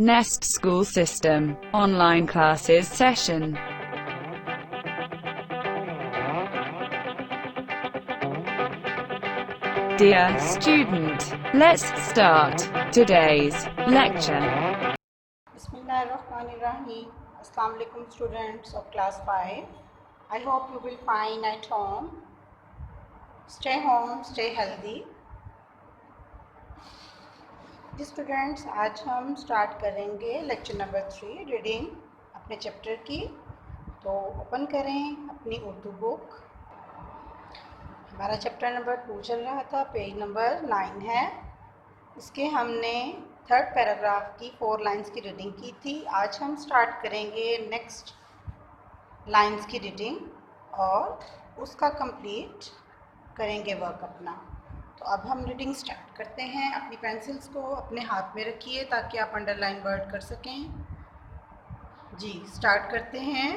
Nest School System, Online Classes Session. Dear student, let's start today's lecture. Bismillahirrahmanirrahim. Assalamu alaikum students of class 5. I hope you will find at home. Stay home, stay healthy. Ji students, आज हम start करेंगे lecture number 3 reading अपने chapter की। तो open करें अपनी Urdu book. हमारा chapter number 2 चल रहा था, पेज नंबर 9 है। इसके हमने थर्ड पैराग्राफ की 4 लाइंस की रीडिंग की थी। आज हम स्टार्ट करेंगे नेक्स्ट लाइंस की रीडिंग और उसका कंप्लीट करेंगे वर्क अपना। तो अब हम रीडिंग स्टार्ट करते हैं। अपनी पेंसिल्स को अपने हाथ में रखिए ताकि आप अंडरलाइन वर्ड कर सकें। जी स्टार्ट करते हैं।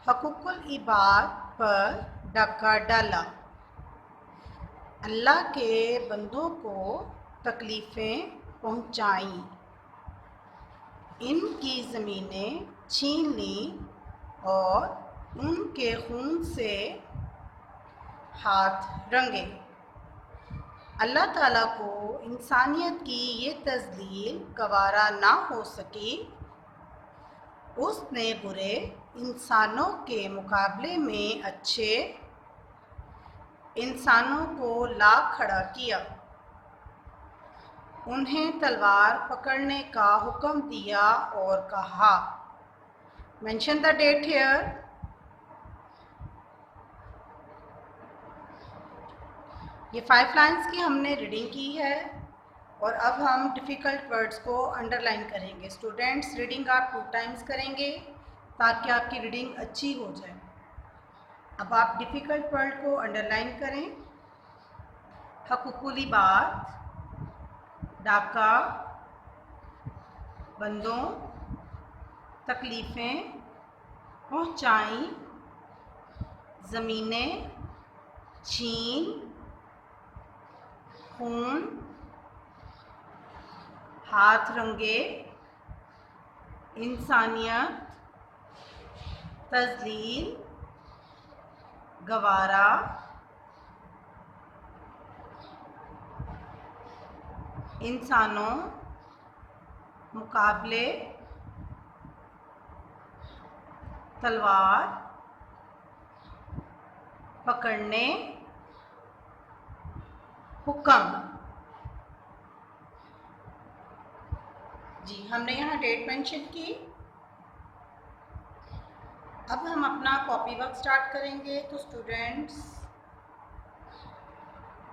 हकूकुल इबाद पर डाका डाला, अल्लाह के बंदों को तकलीफ़ें पहुंचाईं, इनकी ज़मीनें छीन ली और उनके खून से हाथ रंगे। अल्लाह ताला को इंसानियत की ये तज़लील गवारा ना हो सकी। उसने बुरे इंसानों के मुकाबले में अच्छे इंसानों को ला खड़ा किया, उन्हें तलवार पकड़ने का हुक्म दिया और कहा। Mention the date here. ये 5 लाइंस की हमने रीडिंग की है और अब हम डिफ़िकल्ट वर्ड्स को अंडरलाइन करेंगे। स्टूडेंट्स, रीडिंग आप 2 टाइम्स करेंगे ताकि आपकी रीडिंग अच्छी हो जाए। अब आप डिफ़िकल्ट वर्ड को अंडरलाइन करें। हकूकुल इबाद, डाका, बंदों, तकलीफ़ें पहुंचाई, ज़मीनें छीन, खून, हाथ रंगे, इंसानियत, तज़लील, गवारा, इंसानों, मुकाबले, तलवार, पकड़ने, हुक्म। जी हमने यहाँ डेट मेंशन की। अब हम अपना कॉपी वर्क स्टार्ट करेंगे। तो स्टूडेंट्स,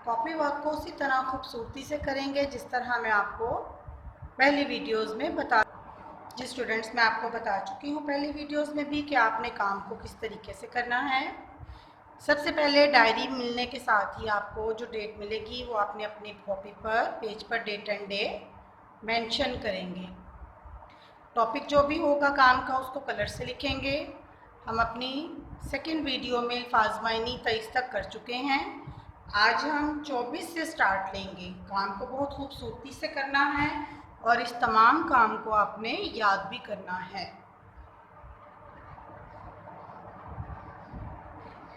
कॉपी वर्क को उसी तरह खूबसूरती से करेंगे जिस तरह मैं आपको पहली वीडियोस में बता जी स्टूडेंट्स, मैं आपको बता चुकी हूँ पहली वीडियोस में भी कि आपने काम को किस तरीके से करना है। सबसे पहले डायरी मिलने के साथ ही आपको जो डेट मिलेगी वो आपने अपनी कॉपी पर पेज पर डेट एंड डे मेंशन करेंगे। टॉपिक जो भी होगा काम का उसको कलर से लिखेंगे। हम अपनी सेकंड वीडियो में अल्फाज मायनी 23 तक कर चुके हैं। आज हम 24 से स्टार्ट लेंगे। काम को बहुत खूबसूरती से करना है और इस तमाम काम को आपने याद भी करना है।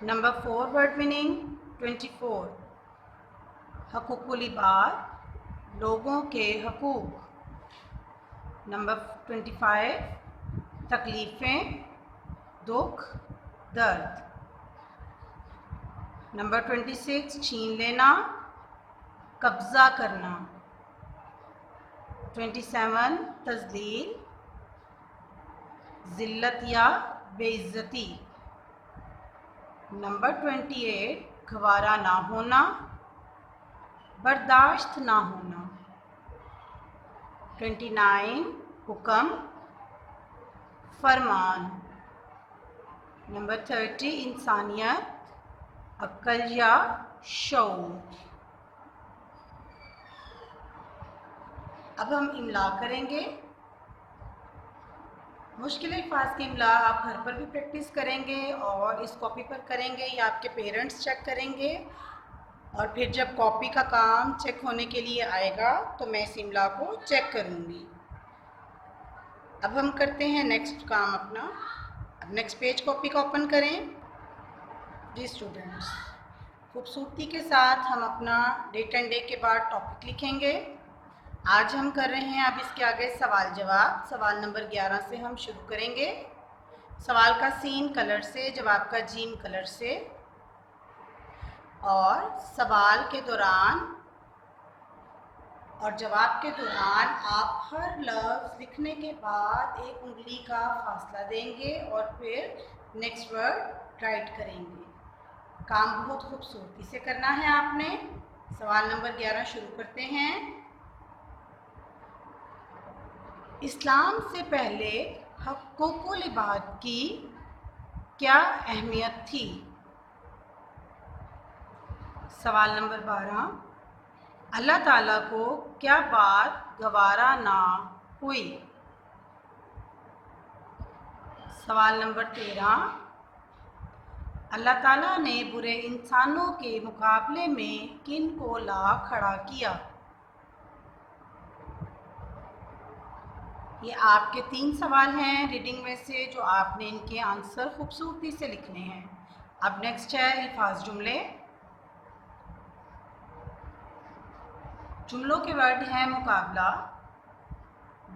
नंबर 4 वर्ड मीनिंग 24, हकूकुल इबाद, लोगों के हकूक। नंबर 25, तकलीफ़ें, दुख, दर्द। नंबर 26, छीन लेना, कब्ज़ा करना। 27, तज़लील, ज़िल्लत या बेइज्जती। नंबर 28, गवारा ना होना, बर्दाश्त ना होना। 29, हुक्म, फरमान। नंबर 30, इंसानियत, अक्ल या शऊर। अब हम इमला करेंगे। मुश्किल अल्फाज की इमला आप घर पर भी प्रैक्टिस करेंगे और इस कॉपी पर करेंगे या आपके पेरेंट्स चेक करेंगे और फिर जब कॉपी का काम चेक होने के लिए आएगा तो मैं इस इमला को चेक करूँगी। अब हम करते हैं नेक्स्ट काम अपना। अब नेक्स्ट पेज कॉपी का ओपन करें। जी स्टूडेंट्स, खूबसूरती के साथ हम अपना डेट एंड डे के बाद टॉपिक लिखेंगे। आज हम कर रहे हैं अब इसके आगे सवाल जवाब। सवाल नंबर 11 से हम शुरू करेंगे। सवाल का सीन कलर से, जवाब का जीम कलर से। और सवाल के दौरान और जवाब के दौरान आप हर लफ्ज़ लिखने के बाद एक उंगली का फासला देंगे और फिर नेक्स्ट वर्ड राइट करेंगे। काम बहुत खूबसूरती से करना है आपने। सवाल नंबर 11 शुरू करते हैं। इस्लाम से पहले हक़ूक़ुल इबाद की क्या अहमियत थी? सवाल नंबर 12, अल्लाह ताला को क्या बात गवारा ना हुई? सवाल नंबर 13, अल्लाह ताला ने बुरे इंसानों के मुकाबले में किन को ला खड़ा किया? ये आपके 3 सवाल हैं रीडिंग में से, जो आपने इनके आंसर खूबसूरती से लिखने हैं। अब नेक्स्ट है अल्फाज जुमले। जुमलों के वर्ड हैं मुकाबला,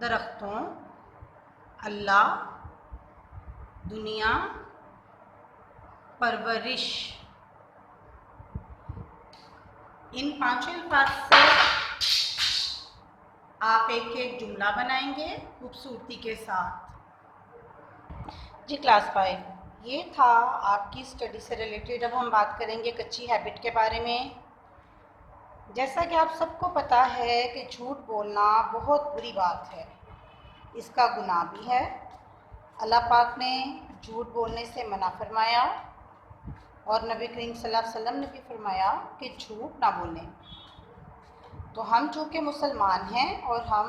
दरख्तों, अल्लाह, दुनिया, परवरिश। इन 5 अल्फाज से आप एक एक जुमला बनाएंगे खूबसूरती के साथ। जी क्लास 5, ये था आपकी स्टडी से रिलेटेड। अब हम बात करेंगे कच्ची हैबिट के बारे में। जैसा कि आप सबको पता है कि झूठ बोलना बहुत बुरी बात है, इसका गुनाह भी है। अल्लाह पाक ने झूठ बोलने से मना फरमाया और नबी करीम सल्लल्लाहु अलैहि वसल्लम ने भी फरमाया कि झूठ ना बोलें। तो हम चूँकि मुसलमान हैं और हम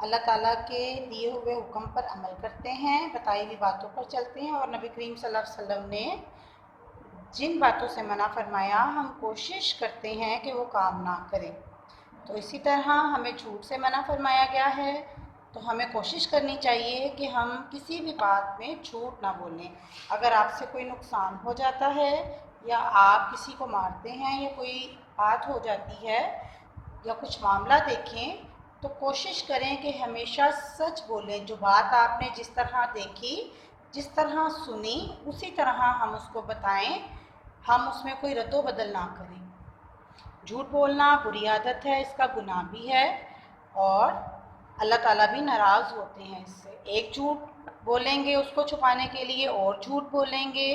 अल्लाह ताला के दिए हुए हुक्म पर अमल करते हैं, बताई हुई बातों पर चलते हैं, और नबी करीम सल्लल्लाहु अलैहि वसल्लम ने जिन बातों से मना फरमाया हम कोशिश करते हैं कि वो काम ना करें। तो इसी तरह हमें झूठ से मना फरमाया गया है, तो हमें कोशिश करनी चाहिए कि हम किसी भी बात में झूठ ना बोलें। अगर आपसे कोई नुकसान हो जाता है या आप किसी को मारते हैं या कोई बात हो जाती है या कुछ मामला देखें, तो कोशिश करें कि हमेशा सच बोलें। जो बात आपने जिस तरह देखी, जिस तरह सुनी, उसी तरह हम उसको बताएं, हम उसमें कोई रद्दो बदल ना करें। झूठ बोलना बुरी आदत है, इसका गुनाह भी है और अल्लाह ताला भी नाराज़ होते हैं इससे। एक झूठ बोलेंगे उसको छुपाने के लिए और झूठ बोलेंगे,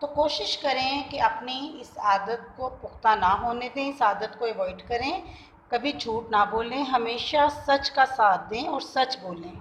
तो कोशिश करें कि अपनी इस आदत को पुख्ता ना होने दें, इस आदत को अवॉइड करें। कभी झूठ ना बोलें, हमेशा सच का साथ दें और सच बोलें।